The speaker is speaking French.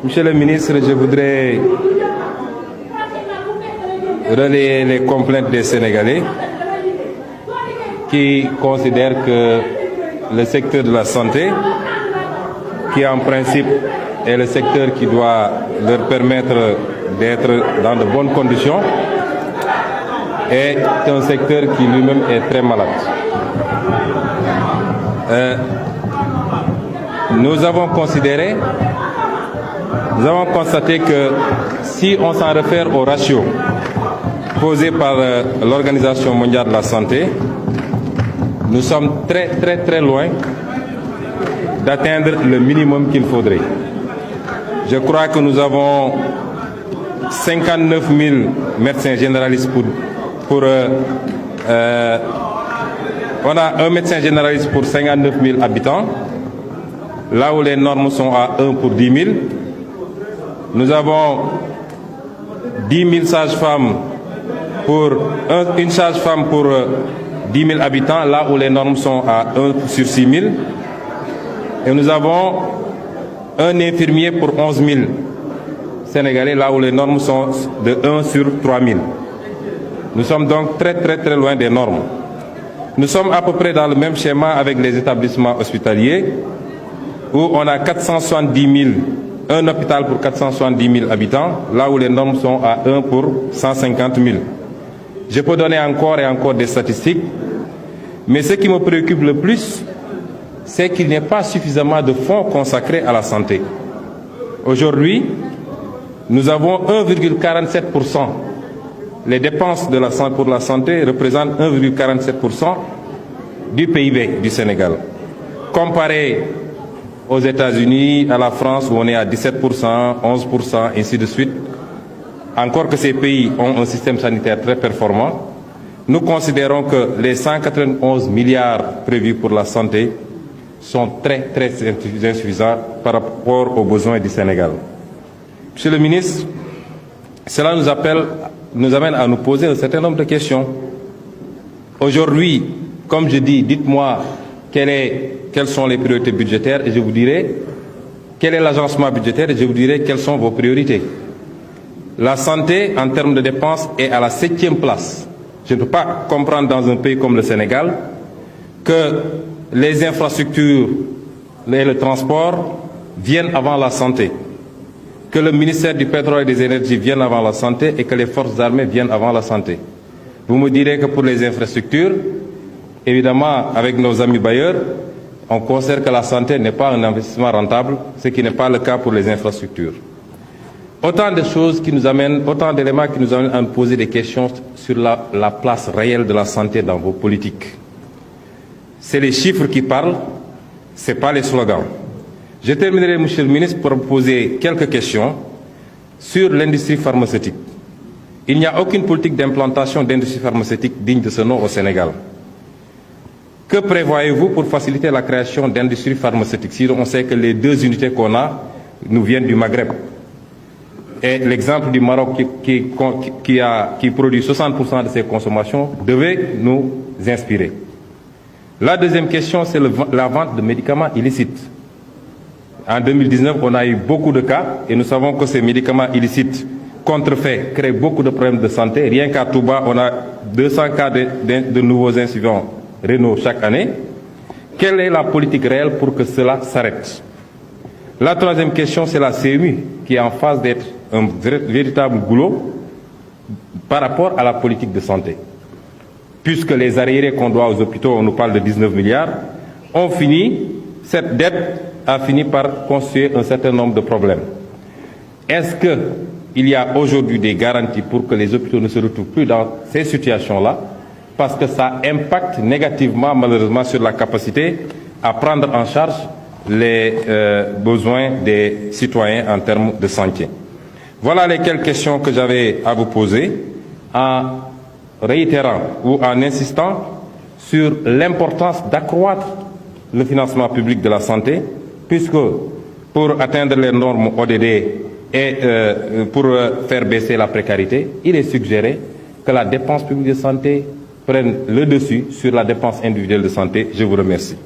Monsieur le ministre, je voudrais relayer les complaintes des Sénégalais qui considèrent que le secteur de la santé, qui en principe est le secteur qui doit leur permettre d'être dans de bonnes conditions, est un secteur qui lui-même est très malade. Nous avons constaté que si on s'en réfère au ratio posé par l'Organisation mondiale de la santé, nous sommes très loin d'atteindre le minimum qu'il faudrait. Je crois que nous avons 59 000 médecins généralistes on a un médecin généraliste pour 59 000 habitants, là où les normes sont à 1 pour 10 000. Nous avons 10 000 sages-femmes une sage-femme pour 10 000 habitants, là où les normes sont à 1 sur 6 000. Et nous avons un infirmier pour 11 000 Sénégalais, là où les normes sont de 1 sur 3 000. Nous sommes donc très loin des normes. Nous sommes à peu près dans le même schéma avec les établissements hospitaliers, où on a 470 000, un hôpital pour 470 000 habitants, là où les normes sont à 1 pour 150 000. Je peux donner encore et encore des statistiques, mais ce qui me préoccupe le plus, c'est qu'il n'y a pas suffisamment de fonds consacrés à la santé. Aujourd'hui, nous avons 1,47%. Les dépenses pour la santé représentent 1,47% du PIB du Sénégal. Comparé aux États-Unis, à la France, où on est à 17%, 11%, ainsi de suite, encore que ces pays ont un système sanitaire très performant, nous considérons que les 191 milliards prévus pour la santé sont très insuffisants par rapport aux besoins du Sénégal. Monsieur le ministre, cela nous amène à nous poser un certain nombre de questions. Aujourd'hui, comme je dis, dites-moi quelles sont les priorités budgétaires et je vous dirai quel est l'agencement budgétaire et je vous dirai quelles sont vos priorités. La santé, en termes de dépenses, est à la 7e place. Je ne peux pas comprendre dans un pays comme le Sénégal que les infrastructures et le transport viennent avant la santé, que le ministère du pétrole et des énergies vienne avant la santé et que les forces armées viennent avant la santé. Vous me direz que pour les infrastructures, évidemment, avec nos amis bailleurs, on considère que la santé n'est pas un investissement rentable, ce qui n'est pas le cas pour les infrastructures. Autant de choses qui nous amènent, autant d'éléments qui nous amènent à nous poser des questions sur la place réelle de la santé dans vos politiques. C'est les chiffres qui parlent, ce n'est pas les slogans. Je terminerai, Monsieur le ministre, pour vous poser quelques questions sur l'industrie pharmaceutique. Il n'y a aucune politique d'implantation d'industrie pharmaceutique digne de ce nom au Sénégal. Que prévoyez-vous pour faciliter la création d'industries pharmaceutiques? Si on sait que les 2 unités qu'on a nous viennent du Maghreb. Et l'exemple du Maroc qui produit 60% de ses consommations devait nous inspirer. La deuxième question, c'est la vente de médicaments illicites. En 2019, on a eu beaucoup de cas et nous savons que ces médicaments illicites contrefaits créent beaucoup de problèmes de santé. Rien qu'à Touba, on a 200 cas de nouveaux incidents rénaux chaque année. Quelle est la politique réelle pour que cela s'arrête? La troisième question, c'est la CMU qui est en phase d'être un véritable goulot par rapport à la politique de santé. Puisque les arriérés qu'on doit aux hôpitaux, on nous parle de 19 milliards, cette dette a fini par constituer un certain nombre de problèmes. Est-ce qu'il y a aujourd'hui des garanties pour que les hôpitaux ne se retrouvent plus dans ces situations-là? Parce que ça impacte négativement, malheureusement, sur la capacité à prendre en charge les besoins des citoyens en termes de santé. Voilà les quelques questions que j'avais à vous poser en réitérant ou en insistant sur l'importance d'accroître le financement public de la santé, puisque pour atteindre les normes ODD et pour faire baisser la précarité, il est suggéré que la dépense publique de santé prenne le dessus sur la dépense individuelle de santé. Je vous remercie.